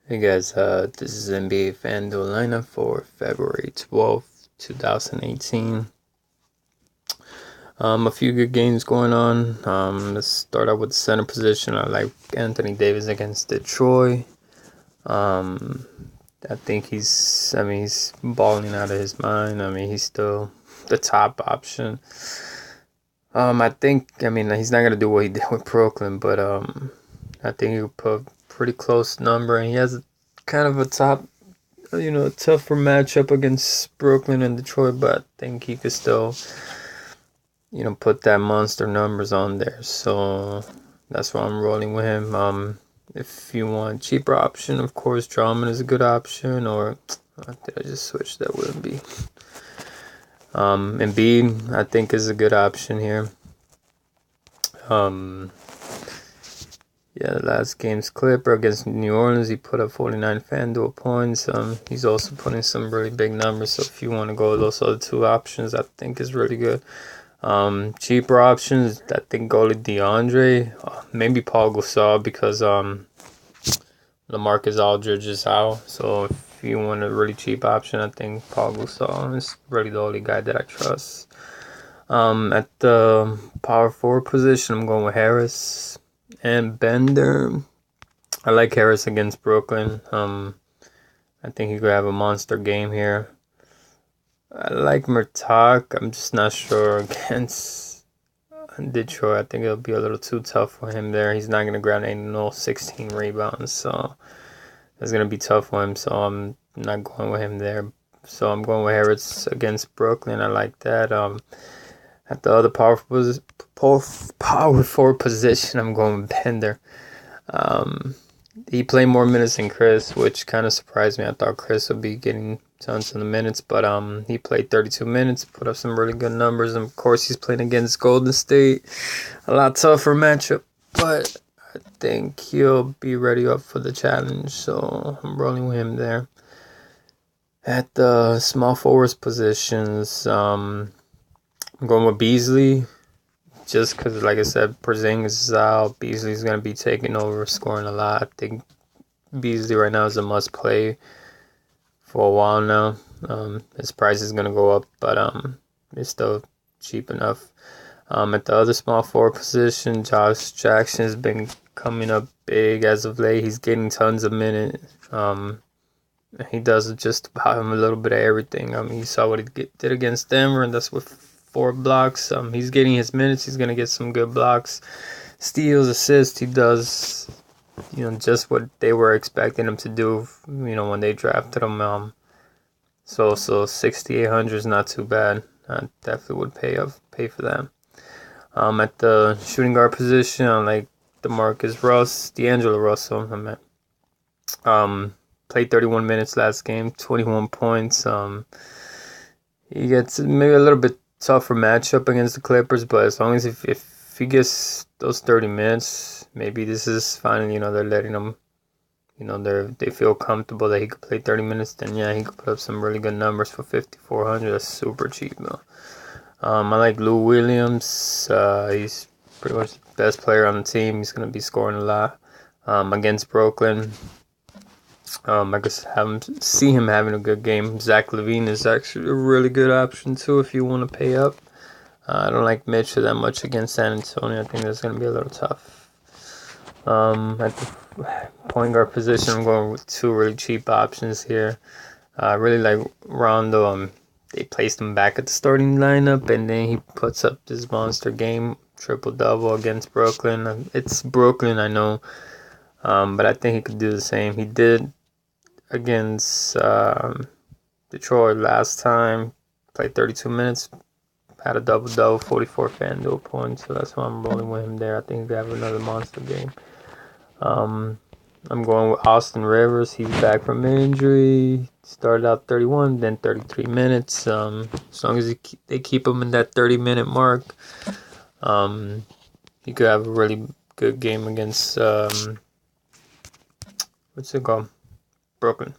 Hey guys, this is NBA Fanduel Lineup for February 12th, 2018. A few good games going on. Let's start out with the center position. I like Anthony Davis against Detroit. I think he's balling out of his mind. He's still the top option. He's not gonna do what he did with Brooklyn, but I think he'll put a pretty close number, and he has kind of a tougher matchup against Brooklyn and Detroit, but I think he could still, put that monster numbers on there. So that's why I'm rolling with him. If you want a cheaper option, of course, Drummond is a good option, or did I just switch? That wouldn't be. Embiid, I think, is a good option here. The last game's Clipper against New Orleans, he put up 49 Fanduel points. He's also putting some really big numbers, so if you want to go with those other two options, I think is really good. Cheaper options, I think go to DeAndre, maybe Paul Gasol, because LaMarcus Aldridge is out. So if you want a really cheap option, I think Paul Gasol is really the only guy that I trust. At the power forward position, I'm going with Harris and Bender. I like Harris against Brooklyn. I think he could have a monster game here. I like Murtaugh. I'm just not sure against Detroit. I think it'll be a little too tough for him there. He's not going to grab no 16 rebounds, so it's going to be tough for him. So I'm not going with him there. So I'm going with Harris against Brooklyn. I like that. At the other power forward position, I'm going with Bender. He played more minutes than Chris, which kind of surprised me. I thought Chris would be getting tons of the minutes, but he played 32 minutes, put up some really good numbers. And of course, he's playing against Golden State, a lot tougher matchup, but I think he'll be ready up for the challenge. So I'm rolling with him there. At the small forwards positions, I'm going with Beasley. Just because, like I said, Porzingis is out. Beasley's going to be taking over, scoring a lot. I think Beasley right now is a must-play for a while now. His price is going to go up, but it's still cheap enough. At the other small forward position, Josh Jackson has been coming up big as of late. He's getting tons of minutes. He does just about a little bit of everything. You saw what he did against Denver, and that's with 4 blocks. He's getting his minutes. He's going to get some good blocks, steals, assists. He does, just what they were expecting him to do, when they drafted him. So 6,800 is not too bad. I definitely would pay for that. At the shooting guard position, I like D'Angelo Russell. Played 31 minutes last game, 21 points. He gets maybe a little bit tougher matchup against the Clippers, but as long as if he gets those 30 minutes, maybe this is finally, they're letting him, they feel comfortable that he could play 30 minutes, then yeah, he could put up some really good numbers for 5,400. That's super cheap though. I like Lou Williams. He's pretty much the best player on the team. He's going to be scoring a lot against Brooklyn. I could see him having a good game. Zach LaVine is actually a really good option too if you want to pay up. I don't like Mitchell that much against San Antonio. I think that's going to be a little tough. At the point guard position, I'm going with 2 really cheap options here. I really like Rondo. They placed him back at the starting lineup, and then he puts up this monster game, triple-double against Brooklyn. It's Brooklyn, I know, but I think he could do the same. He did against Detroit last time, played 32 minutes, had a double-double, 44 Fanduel points, so that's why I'm rolling with him there. I think he could have another monster game. I'm going with Austin Rivers. He's back from injury. Started out 31, then 33 minutes. As long as they keep him in that 30-minute mark, he could have a really good game against Brooklyn.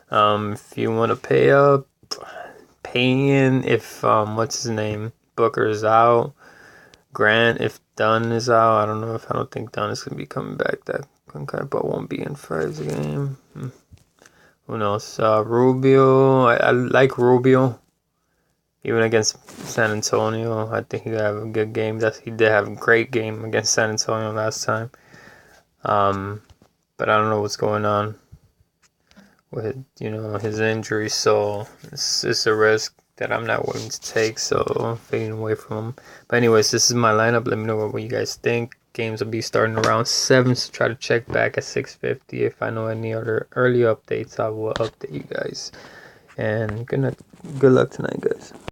If you want to pay in if Booker is out. Grant, if Dunn is out, I don't think Dunn is going to be coming back that Okay, but won't be in Friday's game. Who knows? Rubio. I like Rubio. Even against San Antonio, I think he could have a good game. He did have a great game against San Antonio last time. But I don't know what's going on with his injury, so it's a risk that I'm not willing to take. So I'm fading away from him. But anyways, this is my lineup. Let me know what you guys think. Games will be starting around 7, so try to check back at 6:50. If I know any other early updates, I will update you guys. And good luck tonight, guys.